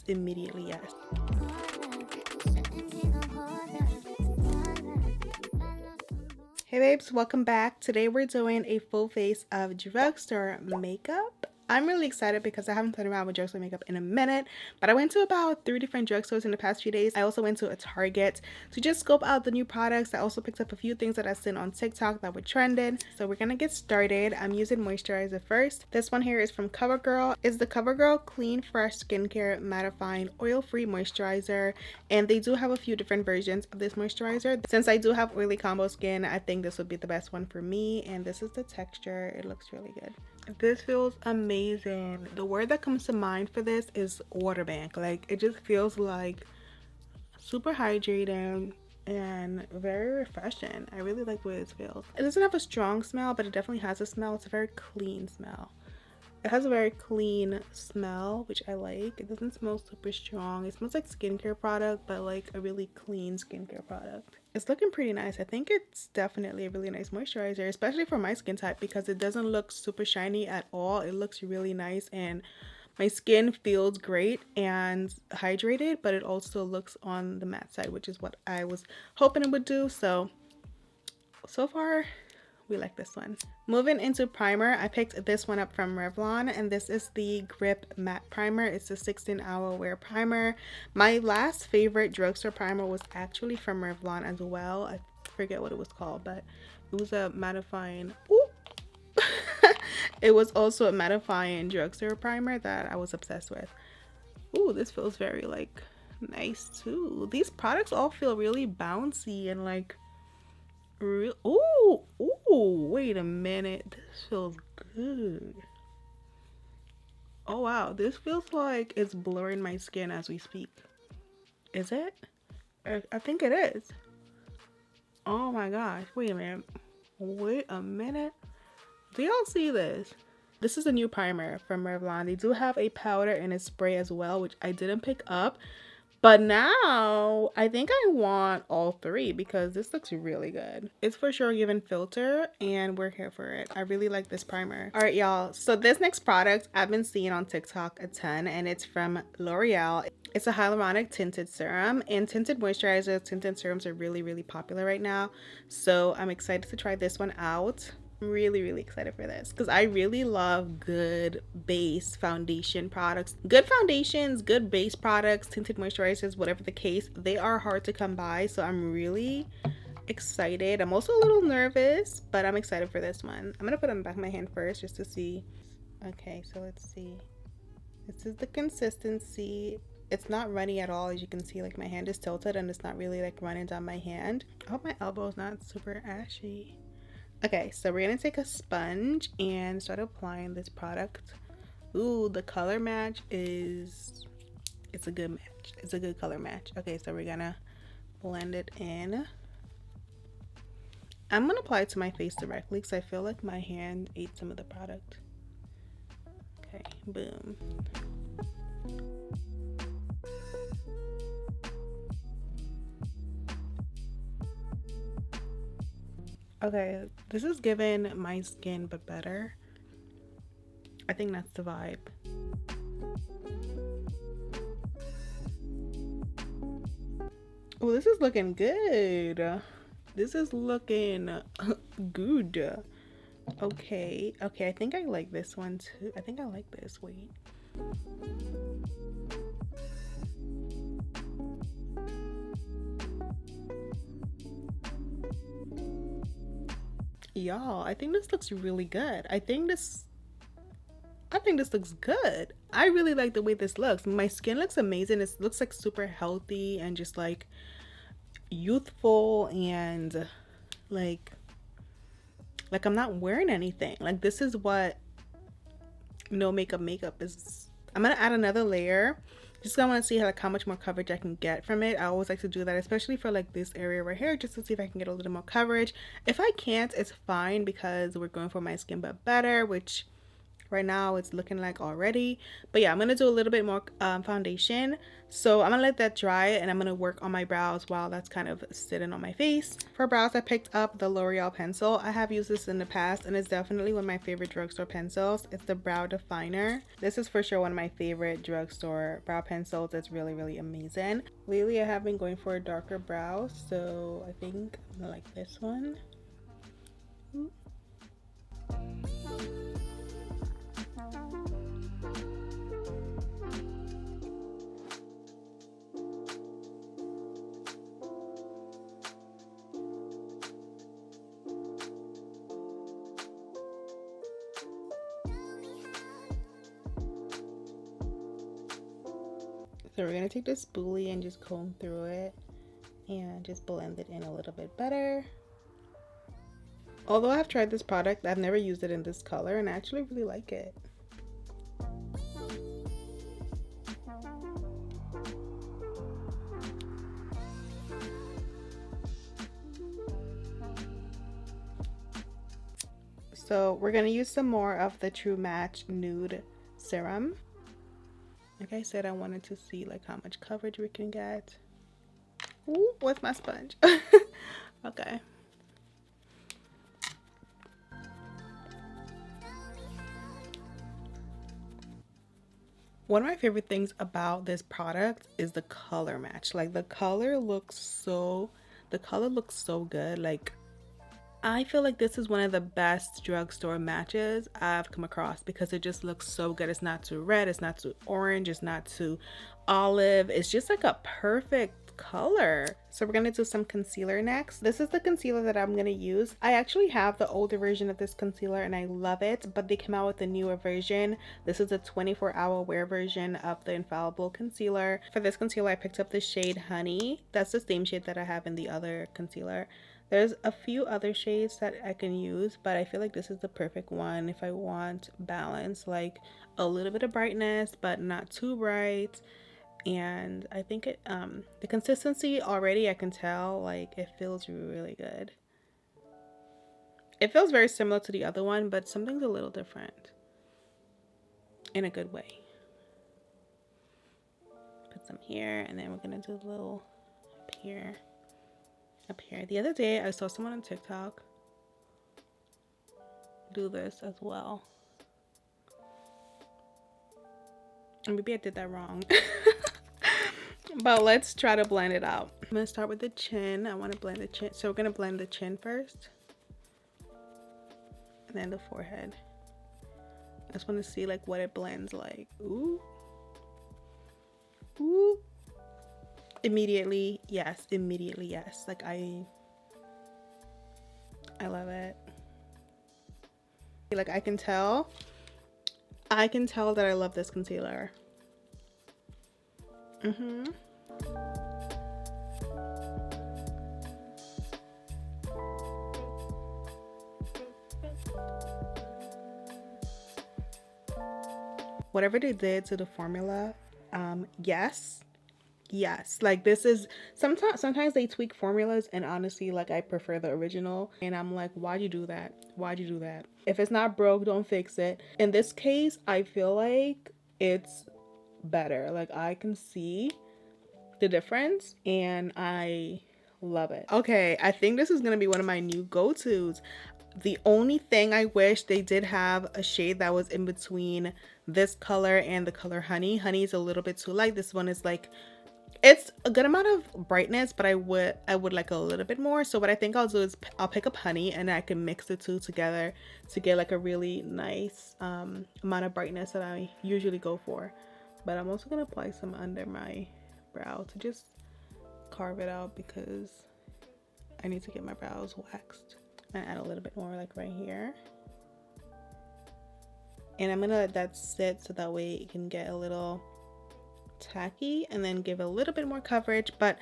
immediately yes. Hey babes, welcome back. Today we're doing a full face of drugstore makeup. I'm really excited because I haven't played around with drugstore makeup in a minute, but I went to about 3 different drugstores in the past few days. I also went to a Target to just scope out the new products. I also picked up a few things that I've seen on TikTok that were trending. So we're gonna get started. I'm using moisturizer first. This one here is from CoverGirl. It's the CoverGirl Clean Fresh Skincare Mattifying Oil-Free Moisturizer, and they do have a few different versions of this moisturizer. Since I do have oily combo skin, I think this would be the best one for me, and this is the texture. It looks really good. This feels amazing. The word that comes to mind for this is water bank. Like, it just feels like super hydrating and very refreshing. I really like the way this feels. It doesn't have a strong smell, but it definitely has a smell. It's a very clean smell. It has a very clean smell, which I like. It doesn't smell super strong. It smells like skincare product, but like a really clean skincare product. It's looking pretty nice. I think it's definitely a really nice moisturizer, especially for my skin type, because it doesn't look super shiny at all. It looks really nice, and my skin feels great and hydrated, but it also looks on the matte side, which is what I was hoping it would do. So far, we like this one. Moving into primer, I picked this one up from Revlon, and this is the Grip Matte Primer. It's a 16-hour wear primer. My last favorite drugstore primer was actually from Revlon as well. I forget what it was called, but it was a mattifying... It was also a mattifying drugstore primer that I was obsessed with. Ooh, this feels very like nice too. These products all feel really bouncy and like real. Ooh, wait a minute. This feels good. Oh wow, this feels like it's blurring my skin as we speak. Is it? I think it is. Oh my gosh, wait a minute. Wait a minute. Do y'all see this? This is a new primer from Revlon. They do have a powder and a spray as well, which I didn't pick up. But now I think I want all three because this looks really good. It's for sure giving filter, and we're here for it. I really like this primer. All right, y'all. So this next product I've been seeing on TikTok a ton, and it's from L'Oreal. It's a hyaluronic tinted serum, and tinted moisturizers, tinted serums are really, really popular right now. So I'm excited to try this one out. I'm really excited for this because I really love good base foundation products. Good foundations, good base products, tinted moisturizers, whatever the case, they are hard to come by. So I'm really excited. I'm also a little nervous, but I'm excited for this one. I'm gonna put it on the back of my hand first just to see. Okay, so let's see. This is the consistency. It's not runny at all. As you can see, like my hand is tilted and it's not really like running down my hand. I hope my elbow is not super ashy. Okay, so we're gonna take a sponge and start applying this product. Ooh, the color match is, it's a good match. It's a good color match. Okay, so we're gonna blend it in. I'm gonna apply it to my face directly because I feel like my hand ate some of the product. Okay, boom. Okay, this is giving my skin but better. I think that's the vibe. Oh, this is looking good. This is looking good. Okay, I think I like this one too. I think I like this. Wait. Y'all, I think this looks really good. I think this looks good. I really like the way this looks. My skin looks amazing. It looks like super healthy and just like youthful and like I'm not wearing anything. Like, this is what no makeup is. I'm gonna add another layer just 'cause I want to see how much more coverage I can get from it. I always like to do that, especially for like this area right here, just to see if I can get a little more coverage. If I can't, it's fine because we're going for my skin but better, which right now it's looking like already. But yeah, I'm gonna do a little bit more foundation, so I'm gonna let that dry and I'm gonna work on my brows while that's kind of sitting on my face. For brows, I picked up the L'Oreal pencil. I have used this in the past and it's definitely one of my favorite drugstore pencils. It's the brow definer. This is for sure one of my favorite drugstore brow pencils. It's really amazing. Lately I have been going for a darker brow, so I think I'm gonna like this one. So we're gonna take this spoolie and just comb through it and just blend it in a little bit better. Although I've tried this product, I've never used it in this color and I actually really like it. So we're gonna use some more of the True Match Nude Serum. Like I said, I wanted to see like how much coverage we can get. Ooh, what's my sponge? Okay. One of my favorite things about this product is the color match. Like the color looks so good. Like I feel like this is one of the best drugstore matches I've come across because it just looks so good. It's not too red, it's not too orange, it's not too olive. It's just like a perfect color. So we're gonna do some concealer next. This is the concealer that I'm gonna use. I actually have the older version of this concealer and I love it, but they came out with a newer version. This is a 24-hour wear version of the Infallible concealer. For this concealer, I picked up the shade Honey. That's the same shade that I have in the other concealer. There's a few other shades that I can use, but I feel like this is the perfect one if I want balance, like a little bit of brightness but not too bright. And I think it the consistency already, I can tell, like it feels really good. It feels very similar to the other one, but something's a little different in a good way. Put some here, and then we're gonna do a little up here. The other day I saw someone on TikTok do this as well, and maybe I did that wrong. But let's try to blend it out. I'm gonna start with the chin. I want to blend the chin, so we're gonna blend the chin first and then the forehead. I just want to see like what it blends like. Ooh, ooh. Immediately yes, like I love it. Like I can tell that I love this concealer. Whatever they did to the formula, yes, like this is sometimes they tweak formulas, and honestly, like I prefer the original, and I'm like, why'd you do that? If it's not broke, don't fix it. In this case, I feel like it's better. Like I can see the difference and I love it. Okay, I think this is gonna be one of my new go-tos. The only thing I wish they did have a shade that was in between this color and the color Honey. Honey is a little bit too light. This one is like, it's a good amount of brightness, but I would like a little bit more. So what I think I'll do is I'll pick up Honey and I can mix the two together to get like a really nice amount of brightness that I usually go for. But I'm also gonna apply some under my brow to just carve it out because I need to get my brows waxed. And add a little bit more like right here. And I'm gonna let that sit so that way it can get a little tacky and then give a little bit more coverage. But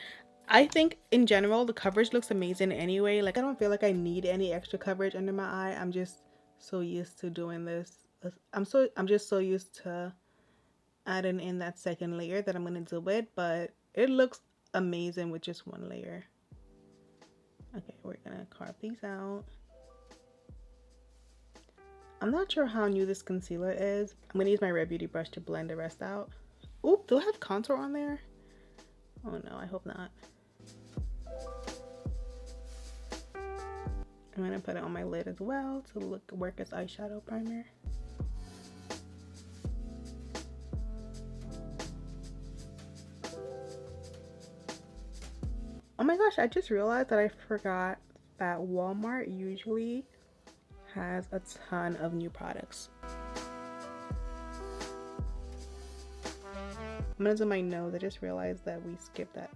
I think in general the coverage looks amazing anyway. Like I don't feel like I need any extra coverage under my eye. I'm just so used to doing this. I'm just so used to adding in that second layer that I'm gonna do it, but it looks amazing with just one layer. Okay, we're gonna carve these out. I'm not sure how new this concealer is. I'm gonna use my Red Beauty brush to blend the rest out. Oop, do I have contour on there? Oh no, I hope not. I'm gonna put it on my lid as well to work as eyeshadow primer. Oh my gosh, I just realized that I forgot that Walmart usually has a ton of new products. I'm gonna do my nose. I just realized that we skipped that.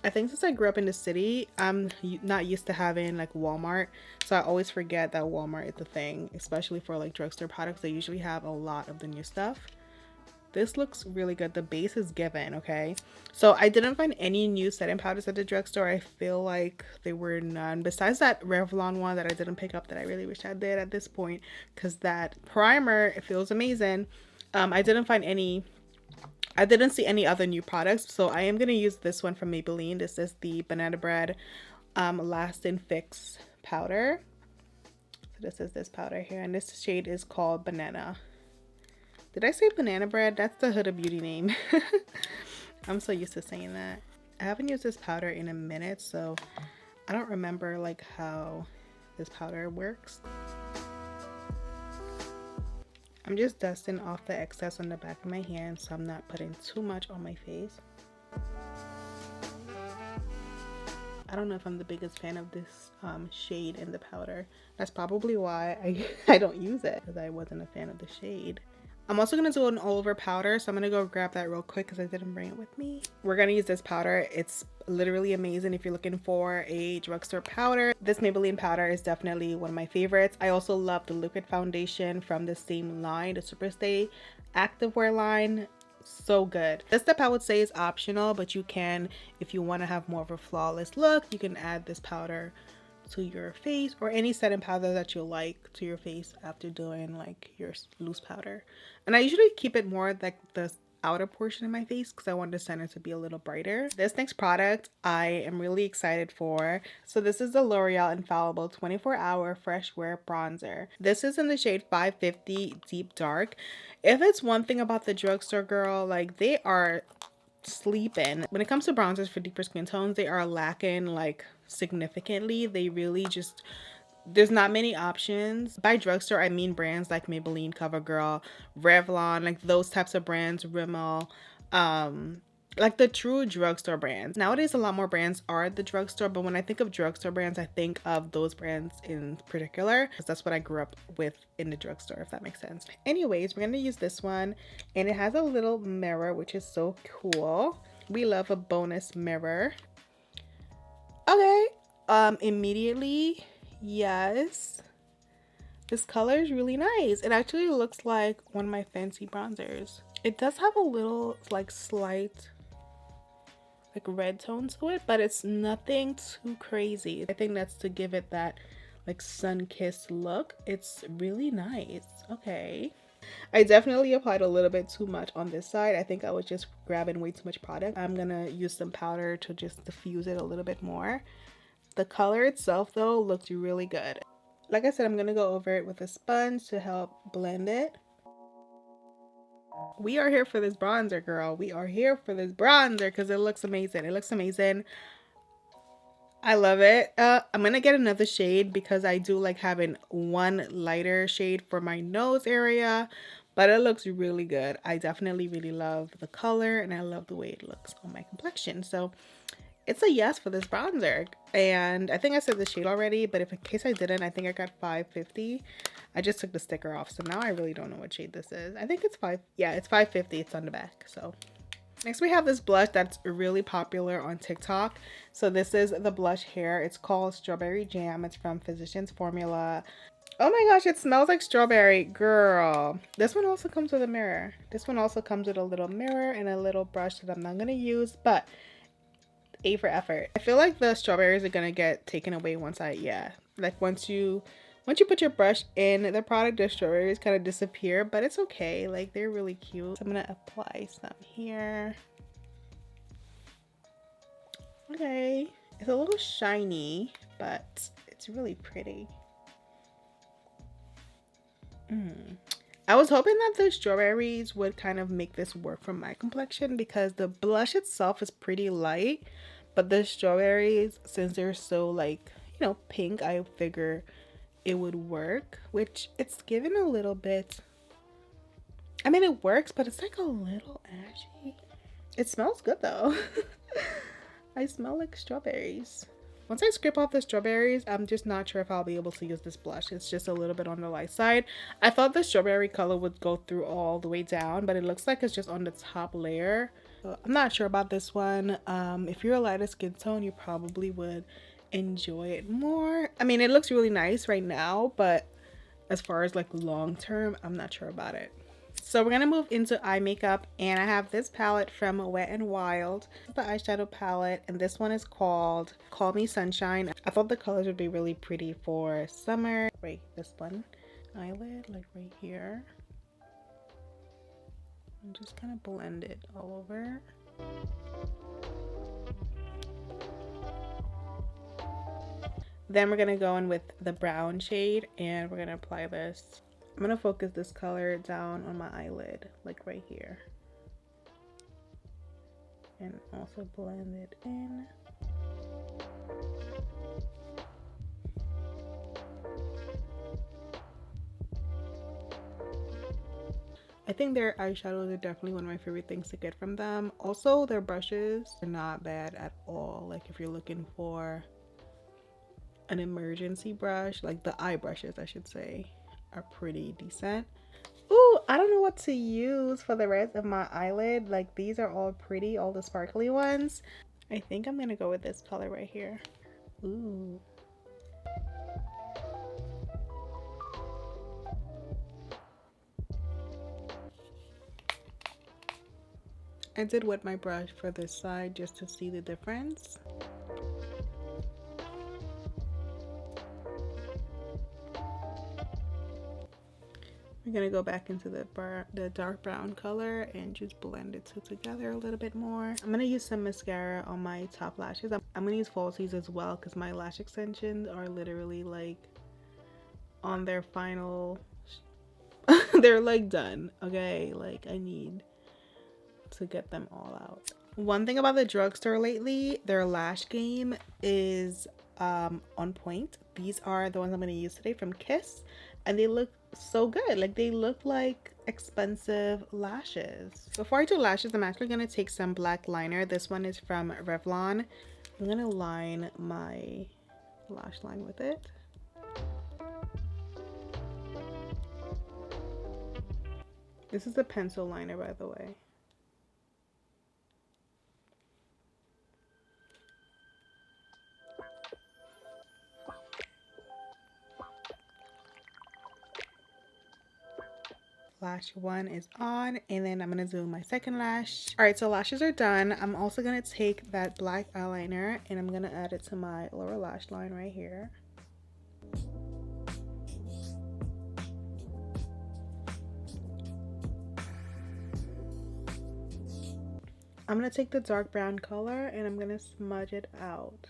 I think since I grew up in the city, I'm not used to having like Walmart, so I always forget that Walmart is a thing, especially for like drugstore products. They usually have a lot of the new stuff. This looks really good. The base is given, okay? So I didn't find any new setting powders at the drugstore. I feel like there were none besides that Revlon one that I didn't pick up that I really wish I did at this point, because that primer, it feels amazing. I didn't find any. I didn't see any other new products, so I am going to use this one from Maybelline. This is the Banana Bread Lasting Fix powder. So this is this powder here, and this shade is called Banana. Did I say Banana Bread? That's the Huda Beauty name. I'm so used to saying that. I haven't used this powder in a minute, so I don't remember like how this powder works. I'm just dusting off the excess on the back of my hand so I'm not putting too much on my face. I don't know if I'm the biggest fan of this shade in the powder. That's probably why I don't use it, because I wasn't a fan of the shade. I'm also going to do an all over powder, so I'm going to go grab that real quick because I didn't bring it with me. We're going to use this powder. It's literally amazing if you're looking for a drugstore powder. This Maybelline powder is definitely one of my favorites. I also love the liquid foundation from the same line, the Superstay activewear line. So good. This step I would say is optional, but you can, if you want to have more of a flawless look, you can add this powder to your face, or any setting powder that you like to your face after doing like your loose powder. And I usually keep it more like the outer portion of my face because I want the center to be a little brighter. This next product I am really excited for. So this is the L'Oreal Infallible 24-Hour Fresh Wear Bronzer. This is in the shade 550 Deep Dark. If it's one thing about the drugstore, girl, like they are sleeping. When it comes to bronzers for deeper skin tones, they are lacking like significantly. They really just, there's not many options. By drugstore, I mean brands like Maybelline, CoverGirl, Revlon, like those types of brands, Rimmel, like the true drugstore brands. Nowadays, a lot more brands are at the drugstore, but when I think of drugstore brands, I think of those brands in particular, because that's what I grew up with in the drugstore, if that makes sense. Anyways, we're going to use this one, and it has a little mirror, which is so cool. We love a bonus mirror. Okay, immediately, yes. This color is really nice. It actually looks like one of my fancy bronzers. It does have a little like slight like red tone to it, but it's nothing too crazy. I think that's to give it that like sun-kissed look. It's really nice. Okay, I definitely applied a little bit too much on this side. I think I was just grabbing way too much product. I'm gonna use some powder to just diffuse it a little bit more. The color itself though looked really good. Like I said, I'm gonna go over it with a sponge to help blend it. We are here for this bronzer, girl. We are here for this bronzer because it looks amazing. It looks amazing. I love it. I'm gonna get another shade because I do like having one lighter shade for my nose area, but it looks really good. I definitely really love the color and I love the way it looks on my complexion. So it's a yes for this bronzer. And I think I said the shade already, but if in case I didn't, I think I got 550. I just took the sticker off, so now I really don't know what shade this is. I think it's it's 550. It's on the back. So next we have this blush that's really popular on TikTok. So this is the blush here. It's called Strawberry Jam. It's from Physicians Formula. Oh my gosh, it smells like strawberry, girl. This one also comes with a mirror. This one also comes with a little mirror and a little brush that I'm not gonna use, but A for effort. I feel like the strawberries are gonna get taken away once once you put your brush in the product, the strawberries kind of disappear, but it's okay. Like they're really cute. So I'm gonna apply some here. Okay, it's a little shiny, but it's really pretty. I was hoping that the strawberries would kind of make this work for my complexion because the blush itself is pretty light, but the strawberries, since they're so like, you know, pink, I figure it would work, which it's given a little bit. I mean, it works, but it's like a little ashy. It smells good though. I smell like strawberries. Once I scrape off the strawberries, I'm just not sure if I'll be able to use this blush. It's just a little bit on the light side. I thought the strawberry color would go through all the way down, but it looks like it's just on the top layer. So I'm not sure about this one. If you're a lighter skin tone, you probably would enjoy it more. I mean, it looks really nice right now, but as far as like long term, I'm not sure about it. So we're gonna move into eye makeup, and I have this palette from Wet n Wild, the eyeshadow palette, and this one is called Call Me Sunshine. I thought the colors would be really pretty for summer. Wait, this one, eyelid, like right here, and just kind of blend it all over. Then we're gonna go in with the brown shade, and we're gonna apply this. I'm gonna focus this color down on my eyelid, like right here, and also blend it in. I think their eyeshadows are definitely one of my favorite things to get from them. Also, their brushes are not bad at all. Like if you're looking for an emergency brush, like the eye brushes, I should say, are pretty decent. Ooh, I don't know what to use for the rest of my eyelid. Like these are all pretty, all the sparkly ones. I think I'm gonna go with this color right here. Ooh. I did wet my brush for this side just to see the difference. We're gonna go back into the dark brown color and just blend it two together a little bit more. I'm gonna use some mascara on my top lashes. I'm gonna use falsies as well because my lash extensions are literally like on their final they're like done. Okay, like I need to get them all out. One thing about the drugstore lately, their lash game is on point. These are the ones I'm going to use today from Kiss, and they look so good. Like they look like expensive lashes. Before I do lashes, I'm actually going to take some black liner. This one is from Revlon. I'm going to line my lash line with it. This is a pencil liner, by the way. Lash one is on, and then I'm gonna do my second lash. All right, so lashes are done. I'm also gonna take that black eyeliner and I'm gonna add it to my lower lash line right here. I'm gonna take the dark brown color and I'm gonna smudge it out.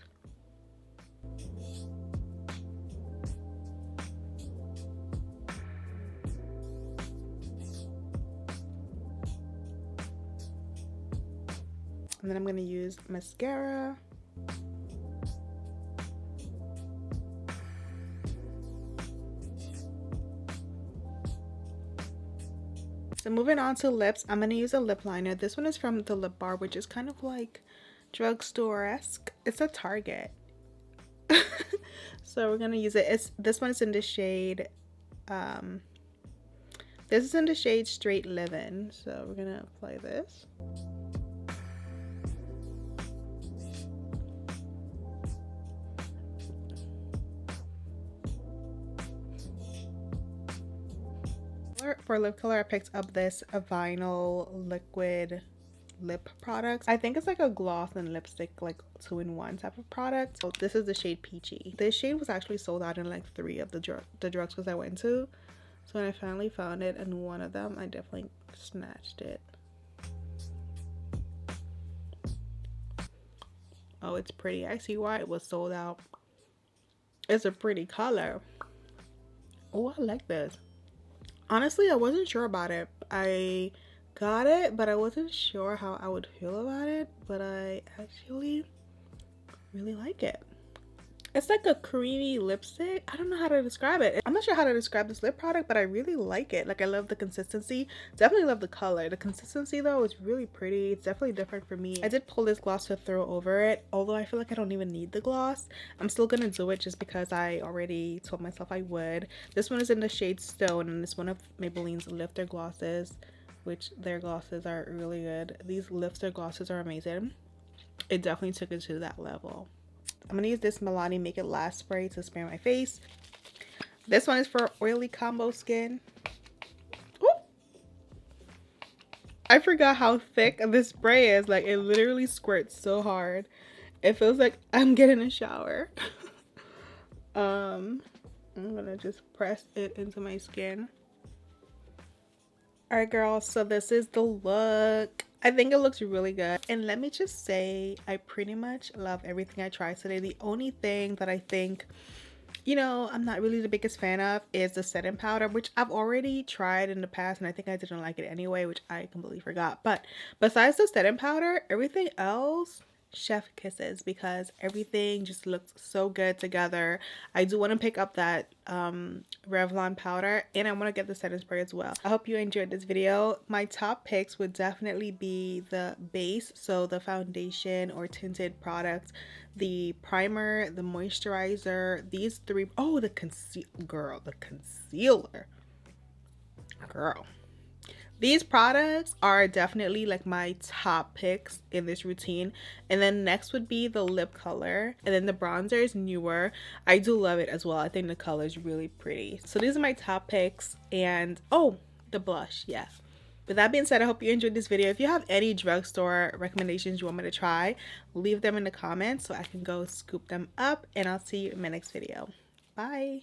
And then I'm going to use mascara. So moving on to lips, I'm going to use a lip liner. This one is from the Lip Bar, which is kind of like drugstore-esque. It's a Target. So we're going to use it. This one is in the shade, this is in the shade Straight Livin'. So we're going to apply this. For lip color, I picked up this vinyl liquid lip product. I think it's like a gloss and lipstick, like 2-in-1 type of product. So this is the shade Peachy. This shade was actually sold out in like 3 of the drugstores I went to. So when I finally found it in one of them, I definitely snatched it. Oh, it's pretty. I see why it was sold out. It's a pretty color. Oh, I like this. Honestly, I wasn't sure about it. I got it, but I wasn't sure how I would feel about it, but I actually really like it. It's like a creamy lipstick. I don't know how to describe it. I'm not sure how to describe this lip product, but I really like it. Like, I love the consistency. Definitely love the color. The consistency though is really pretty. It's definitely different for me. I did pull this gloss to throw over it, although I feel like I don't even need the gloss. I'm still gonna do it just because I already told myself I would. This one is in the shade Stone, and it's one of Maybelline's lifter glosses, which their glosses are really good. These lifter glosses are amazing. It definitely took it to that level. I'm gonna use this Milani Make It Last spray to spray my face. This one is for oily combo skin. Ooh. I forgot how thick this spray is. Like, it literally squirts so hard. It feels like I'm getting a shower. I'm gonna just press it into my skin. Alright girls, so this is the look. I think it looks really good, and let me just say I pretty much love everything I tried today. The only thing that I think, you know, I'm not really the biggest fan of is the setting powder, which I've already tried in the past and I think I didn't like it anyway, which I completely forgot. But besides the setting powder, everything else, chef kisses, because everything just looks so good together. I do want to pick up that Revlon powder, and I want to get the setting spray as well. I hope you enjoyed this video. My top picks would definitely be the base, so the foundation or tinted product, the primer, the moisturizer, these three. Oh, the concealer. Girl. These products are definitely like my top picks in this routine. And then next would be the lip color. And then the bronzer is newer. I do love it as well. I think the color is really pretty. So these are my top picks. And oh, the blush. Yeah. With that being said, I hope you enjoyed this video. If you have any drugstore recommendations you want me to try, leave them in the comments so I can go scoop them up. And I'll see you in my next video. Bye.